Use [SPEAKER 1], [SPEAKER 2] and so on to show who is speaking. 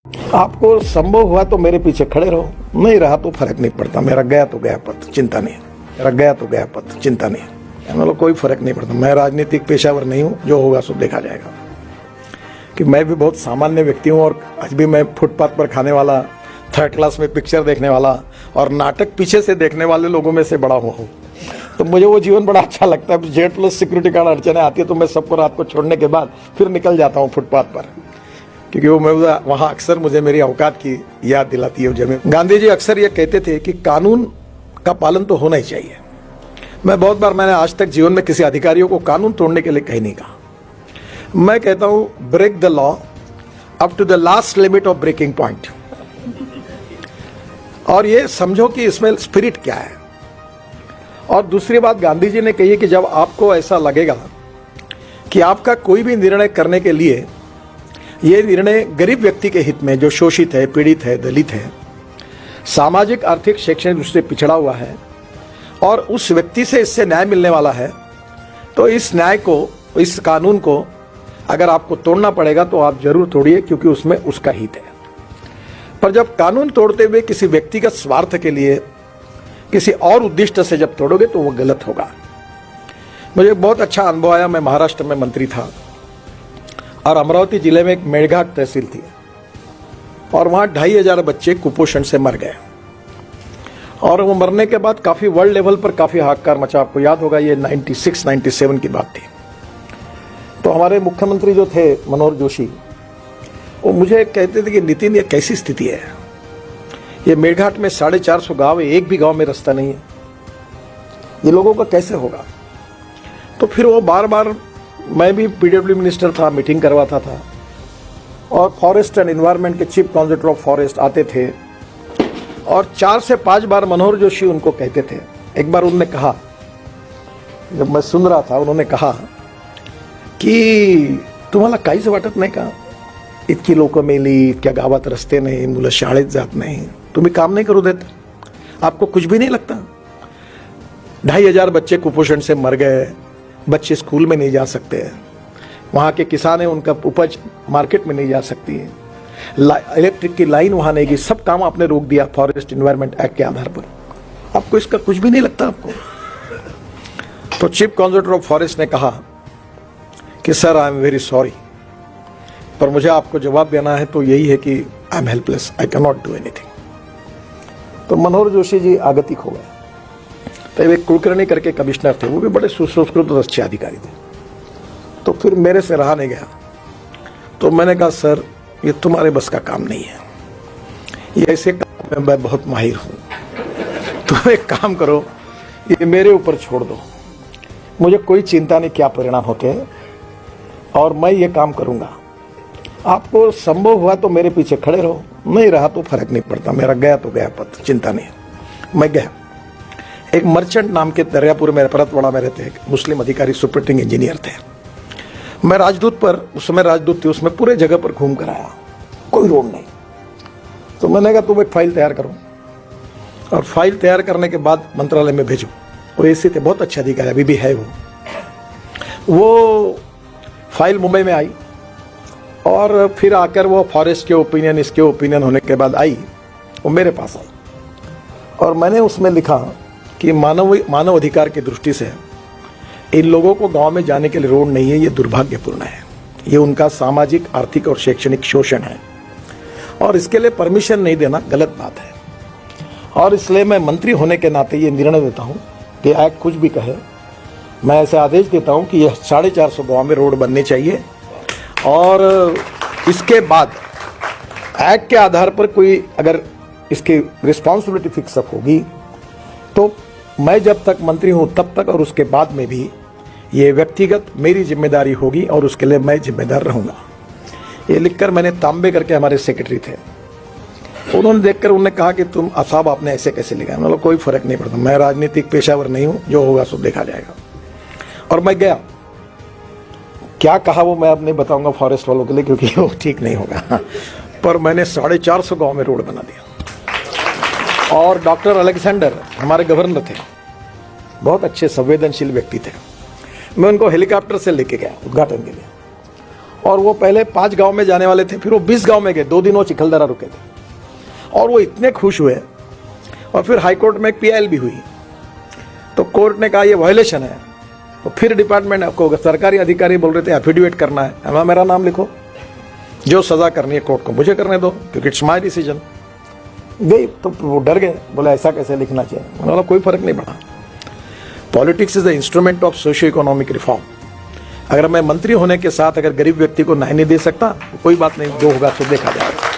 [SPEAKER 1] आपको संभव हुआ तो मेरे पीछे खड़े रहो, नहीं रहा तो फर्क नहीं पड़ता। मेरा गया तो गया पथ, चिंता नहीं। मेरा गया तो गया पथ, चिंता नहीं। मतलब कोई फर्क नहीं पड़ता। मैं राजनीतिक पेशावर नहीं हूँ, जो होगा सो देखा जाएगा। कि मैं भी बहुत सामान्य व्यक्ति हूँ और आज भी मैं फुटपाथ पर खाने वाला, थर्ड क्लास में पिक्चर देखने वाला और नाटक पीछे से देखने वाले लोगों में से बड़ा हुआ हूँ। तो मुझे वो जीवन बड़ा अच्छा लगता है। जेड प्लस सिक्योरिटी गार्ड अड़चने आती है तो मैं सबको रात को छोड़ने के बाद फिर निकल जाता हूँ फुटपाथ पर, क्योंकि वो मैं वहाँ अक्सर मुझे मेरी औकात की याद दिलाती है। जब गांधी जी अक्सर ये कहते थे कि कानून का पालन तो होना ही चाहिए। मैं बहुत बार, मैंने आज तक जीवन में किसी अधिकारियों को कानून तोड़ने के लिए कहीं नहीं कहा। मैं कहता हूं break the law up to the last limit of breaking point. और ये समझो कि इसमें स्पिरिट क्या है। और दूसरी बात गांधी जी ने कही है कि जब आपको ऐसा लगेगा कि आपका कोई भी निर्णय करने के लिए ये निर्णय गरीब व्यक्ति के हित में, जो शोषित है, पीड़ित है, दलित है, सामाजिक, आर्थिक, शैक्षणिक दृष्टि से पिछड़ा हुआ है और उस व्यक्ति से इससे न्याय मिलने वाला है, तो इस न्याय को, इस कानून को अगर आपको तोड़ना पड़ेगा तो आप जरूर तोड़िए, क्योंकि उसमें उसका हित है। पर जब कानून तोड़ते हुए किसी व्यक्तिगत स्वार्थ के लिए, किसी और उद्देश्य से जब तोड़ोगे तो वो गलत होगा। मुझे बहुत अच्छा अनुभव आया। मैं महाराष्ट्र में मंत्री था और अमरावती जिले में एक मेड़घाट तहसील थी और वहां 2500 बच्चे कुपोषण से मर गए। और वो मरने के बाद काफी वर्ल्ड लेवल पर काफी हाहाकार मचा। आपको याद होगा, ये 96-97 की बात थी। तो हमारे मुख्यमंत्री जो थे मनोहर जोशी, वो मुझे कहते थे कि नितिन, ये कैसी स्थिति है, ये मेड़घाट में 450 गांव है, एक भी गांव में रास्ता नहीं है, ये लोगों का कैसे होगा। तो फिर वो बार बार, मैं भी पीडब्ल्यू मिनिस्टर था, मीटिंग करवाता था और फॉरेस्ट एंड एनवायरनमेंट के चीफ कॉन्जर्वेटर ऑफ फॉरेस्ट आते थे और 4 से 5 बार मनोहर जोशी उनको कहते थे। एक बार उन्होंने कहा, जब मैं सुन रहा था, उन्होंने कहा की तुम्हाला काहीच वाटत नाही का, इतकी लोक मेली, इतक्या गावात रस्ते नाही, मुलं शाळेत जात नाही, तुम्ही काम नहीं करू देत, आपको कुछ भी नहीं लगता। 2500 बच्चे कुपोषण से मर गए, बच्चे स्कूल में नहीं जा सकते, वहाँ के किसान है, उनका उपज मार्केट में नहीं जा सकती है, इलेक्ट्रिक की लाइन वहाँ नहीं गई, सब काम आपने रोक दिया फॉरेस्ट एनवायरनमेंट एक्ट के आधार पर, आपको इसका कुछ भी नहीं लगता आपको। तो चीफ कॉन्जर्वेटर ऑफ फॉरेस्ट ने कहा कि sir, I am very sorry, पर मुझे आपको जवाब देना है तो यही है कि I am helpless, I can not do anything. तो मनोहर जोशी जी आगतिक हो गए। तो एक कुलकर्णी करके कमिश्नर थे, वो भी बड़े सुसंस्कृत और अच्छे अधिकारी थे। तो फिर मेरे से रहा नहीं गया, तो मैंने कहा सर, ये तुम्हारे बस का काम नहीं है, ये ऐसे काम में मैं बहुत माहिर हूं, तुम एक काम करो, ये मेरे ऊपर छोड़ दो, मुझे कोई चिंता नहीं क्या परिणाम होते हैं और मैं ये काम करूंगा। आपको संभव हुआ तो मेरे पीछे खड़े रहो, नहीं रहा तो फर्क नहीं पड़ता। मेरा गया तो गया पथ, चिंता नहीं। मैं गया। एक मर्चेंट नाम के दरियापुर में, परतवाड़ा में रहते, एक मुस्लिम अधिकारी सुपरिटेंडिंग इंजीनियर थे। मैं राजदूत पर, उस समय राजदूत थी, उसमें पूरे जगह पर घूम कर आया, कोई रोड नहीं। तो मैंने कहा तुम एक फाइल तैयार करो और फाइल तैयार करने के बाद मंत्रालय में भेजो। वो ऐसे थे, बहुत अच्छे अधिकारी, अभी भी है वो फाइल मुंबई में आई और फिर आकर वो फॉरेस्ट के ओपिनियन, इसके ओपिनियन होने के बाद आई, वो मेरे पास आई और मैंने उसमें लिखा कि मानव अधिकार की दृष्टि से इन लोगों को गांव में जाने के लिए रोड नहीं है, ये दुर्भाग्यपूर्ण है, ये उनका सामाजिक, आर्थिक और शैक्षणिक शोषण है और इसके लिए परमिशन नहीं देना गलत बात है। और इसलिए मैं मंत्री होने के नाते ये निर्णय देता हूँ कि एक्ट कुछ भी कहे, मैं ऐसे आदेश देता हूँ कि यह 450 गाँव में रोड बननी चाहिए और इसके बाद एक्ट के आधार पर कोई अगर इसकी रिस्पॉन्सिबिलिटी फिक्स अप होगी तो मैं जब तक मंत्री हूं तब तक और उसके बाद में भी ये व्यक्तिगत मेरी जिम्मेदारी होगी और उसके लिए मैं जिम्मेदार रहूंगा। ये लिखकर मैंने तांबे करके, हमारे सेक्रेटरी थे, उन्होंने देखकर उन्होंने कहा कि तुम साहब आपने ऐसे कैसे लिखा। मतलब कोई फर्क नहीं पड़ता, मैं राजनीतिक पेशावर नहीं हूं, जो होगा सो देखा जाएगा। और मैं गया, क्या कहा वो मैं अब नहीं बताऊंगा फॉरेस्ट वालों के लिए, क्योंकि वो ठीक नहीं होगा। पर मैंने 450 गांव में रोड बना दिया। और डॉक्टर अलेक्जेंडर हमारे गवर्नर थे, बहुत अच्छे संवेदनशील व्यक्ति थे। मैं उनको हेलीकॉप्टर से लेके गया उद्घाटन के लिए और वो पहले 5 गांव में जाने वाले थे, फिर वो 20 गांव में गए, 2 दिन वो चिखलदरा रुके थे और वो इतने खुश हुए। और फिर हाईकोर्ट में एक PIL भी हुई, तो कोर्ट ने कहा ये वायलेशन है। तो फिर डिपार्टमेंट आपको सरकारी अधिकारी बोल रहे थे एफिडेविट करना है, हमें मेरा नाम लिखो, जो सजा करनी है कोर्ट को मुझे करने दो, क्योंकि इट्स माई डिसीजन। गई तो वो डर गए, बोले ऐसा कैसे लिखना चाहिए। बोला कोई फर्क नहीं पड़ा, politics is the instrument of socio economic reform. अगर मैं मंत्री होने के साथ अगर गरीब व्यक्ति को न्याय नहीं दे सकता, कोई बात नहीं, जो होगा सो देखा जाएगा।